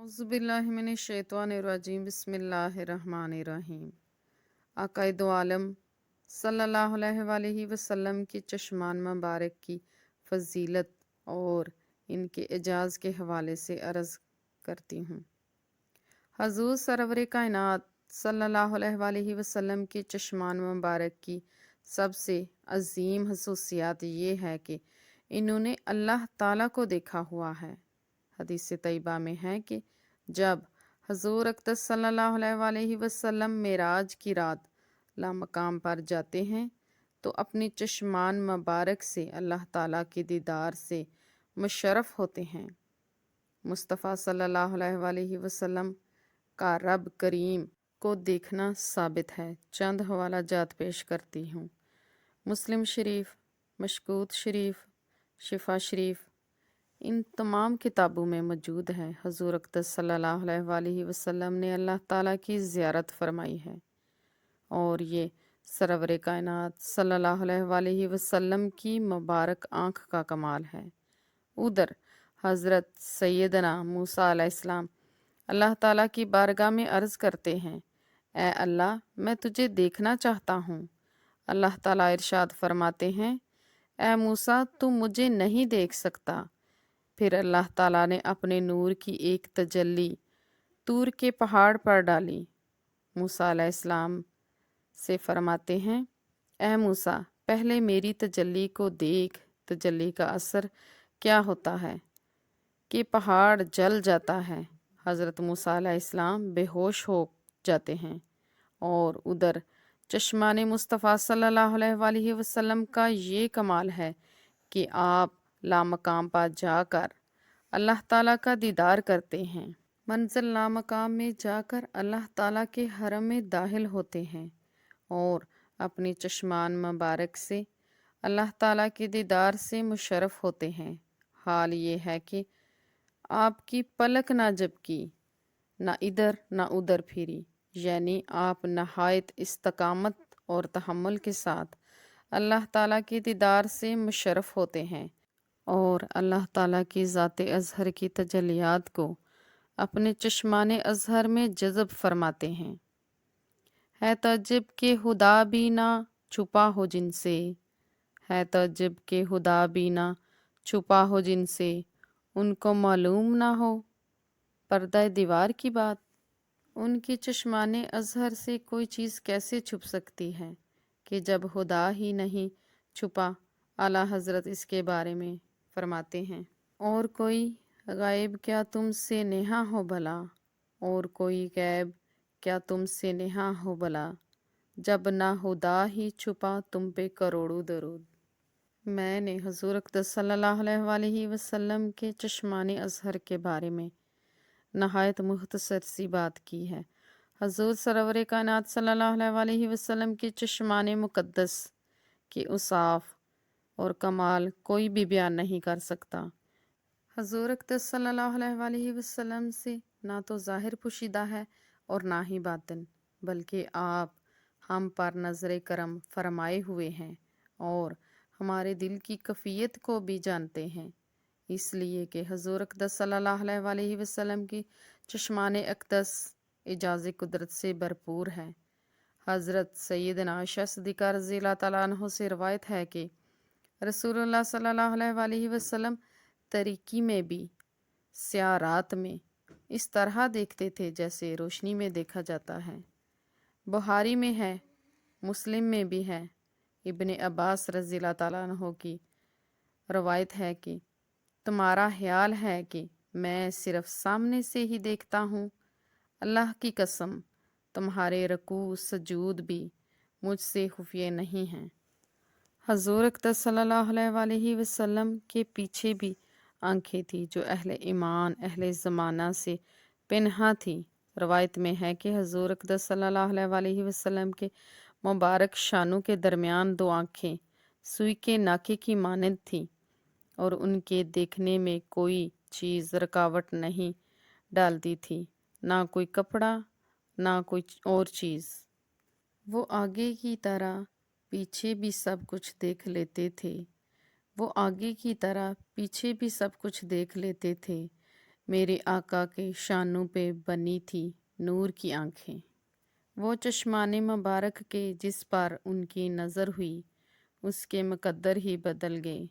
औज़ुबिल्लाहिमिनश्शैतानिर्रजीम बिस्मिल्लाहिर्रहमानिर्रहीम। आक़ाए दो आलम सल्लल्लाहु अलैहि वसल्लम की चश्मान मुबारक की फ़जीलत और इनके एजाज़ के हवाले से अर्ज़ करती हूँ। हज़ूर सरवर कायनात सल्लल्लाहु अलैहि वसल्लम की चश्मान मुबारक की सबसे अजीम खसूसियात ये है कि इन्होंने अल्लाह ताला को देखा हुआ है। हदीस तैयबा में है कि जब हजूर अक़दस सल्लल्लाहु अलैहि वसल्लम मेराज की रात लामकाम पर जाते हैं तो अपनी चश्मान मुबारक से अल्लाह ताला के दीदार से मुशर्रफ होते हैं। मुस्तफ़ा सल्लल्लाहु अलैहि वसल्लम का रब करीम को देखना साबित है। चंद हवाला जात पेश करती हूँ। मुस्लिम शरीफ, मशकूत शरीफ, शिफा शरीफ, इन तमाम किताबों में मौजूद है। हजूर अक़दस सल्लल्लाहु अलैहि वसल्लम ने अल्लाह ताला की ज़ियारत फरमाई है और ये सरवर कायनात सल्लल्लाहु अलैहि वसल्लम की मुबारक आँख का कमाल है। उधर हज़रत सैयदना मूसा अलैहिस्सलाम अल्लाह ताला की बारगाह में अर्ज़ करते हैं, ए अल्लाह, मैं तुझे देखना चाहता हूँ। अल्लाह ताला इरशाद फरमाते हैं, ए मूसा, तू मुझे नहीं देख सकता। फिर अल्लाह ताला ने अपने नूर की एक तजल्ली तूर के पहाड़ पर डाली। मूसा अलैहिस्सलाम से फरमाते हैं, ए मूसा, पहले मेरी तजल्ली को देख। तजल्ली का असर क्या होता है कि पहाड़ जल जाता है। हज़रत मूसा अलैहिस्सलाम बेहोश हो जाते हैं और उधर चश्मान मुस्तफ़ा सल्लल्लाहु अलैहि वसल्लम का ये कमाल है कि आप लामकाम पर जाकर अल्लाह ताला का दीदार करते हैं। मंजिल लामकाम में जाकर अल्लाह ताला के हरम में दाखिल होते हैं और अपनी चश्मान मुबारक से अल्लाह ताला के दीदार से मुशर्रफ होते हैं। हाल ये है कि आपकी पलक ना झपकी, ना इधर ना उधर फिरी, यानी आप नहायत इस्तकामत और तहम्मुल के साथ अल्लाह ताला के दीदार से मुशर्रफ होते हैं और अल्लाह ताला की ज़ात अज़हर की तजलियात को अपने चश्मान अज़हर में जज़ब फरमाते हैं। है तजब के खुदा भी ना छुपा हो जिनसे, है तजब के खुदा भी ना छुपा हो जिनसे, उनको मालूम ना हो पर्दा दीवार की बात। उनकी चश्मान अज़हर से कोई चीज़ कैसे छुप सकती है कि जब खुदा ही नहीं छुपा। आला हज़रत इसके बारे में फरमाते हैं, और कोई गायब क्या तुमसे नेहा हो भला, और कोई गैब क्या तुमसे नेहा हो भला, जब ना खुदा ही छुपा तुम पे करोड़ों दरूद। मैंने हुज़ूर अक़दस सल्लल्लाहु अलैहि वसल्लम के चश्मान अज़हर के बारे में नहायत मुख्तसर सी बात की है। हजूर सरवर कायनात सल्लल्लाहु अलैहि वसल्लम के चश्मान मुक़द्दस के उसाफ़ और कमाल कोई भी बयान नहीं कर सकता। हजूर अक़दस सल्लल्लाहु अलैहि वसल्लम से ना तो ज़ाहिर पोशीदा है और ना ही बातिन, बल्कि आप हम पर नज़र करम फरमाए हुए हैं और हमारे दिल की कफ़ियत को भी जानते हैं। इसलिए कि हजूर अक़दस सल्लल्लाहु अलैहि वसल्लम की चश्मान अक़दस इजाज़ कुदरत से भरपूर है। हज़रत सैयदना आयशा सिद्दीक़ा रज़ियल्लाहु तआला अन्हा से रवायत है कि रसूलुल्लाह सल्लल्लाहु अलैहि वसल्लम तरीकी में भी स्याह रात में इस तरह देखते थे जैसे रोशनी में देखा जाता है। बुखारी में है, मुस्लिम में भी है। इब्ने अब्बास रज़ियल्लाहु तआला अन्हु की रवायत है कि तुम्हारा ख्याल है कि मैं सिर्फ सामने से ही देखता हूँ। अल्लाह की कसम, तुम्हारे रकू सजूद भी मुझसे खुफिया नहीं हैं। हजूर अक़दस सल्लल्लाहु अलैहि वसल्लम के पीछे भी आंखें थी जो अहले ईमान अहले ज़माना से पिन्हा थी। रवायत में है कि हजूर अक़दस सल्लल्लाहु अलैहि वसल्लम के मुबारक शानों के दरमियान दो आँखें सुई के नाके की मानद थी और उनके देखने में कोई चीज़ रुकावट नहीं डालती थी, ना कोई कपड़ा ना कोई और चीज़। वो आगे की तरह पीछे भी सब कुछ देख लेते थे। वो आगे की तरह पीछे भी सब कुछ देख लेते थे। میرے آقا کے شانوں پہ بنی تھی نور کی آنکھیں، وہ چشمان مبارک کے جس پر ان کی نظر ہوئی اس کے مقدر ہی بدل گئے۔